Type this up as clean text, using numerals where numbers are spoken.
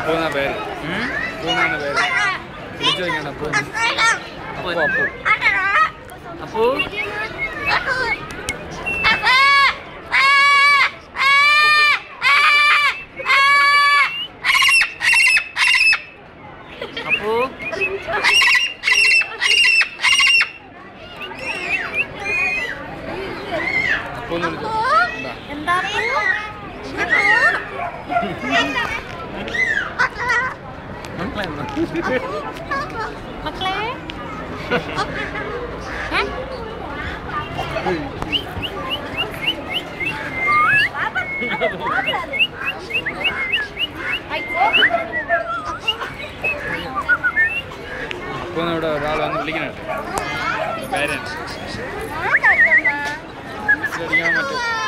അപ്പൂന്നാ പേര്. അപ്പൂന്നാണ് പേര്. വിളിച്ചു ചോദിക്കണം അപ്പൂ. അപ്പൂ അപ്പൂ അപ്പൂ. അപ്പൂ അപ്പൂന്ന് വിളിച്ചു. എന്താ മക്കളെ അപ്പൂന്ന് ഇവിടെ ഒരാൾ വന്ന് വിളിക്കണ പേരൻസ് അടിക്കാൻ പറ്റും.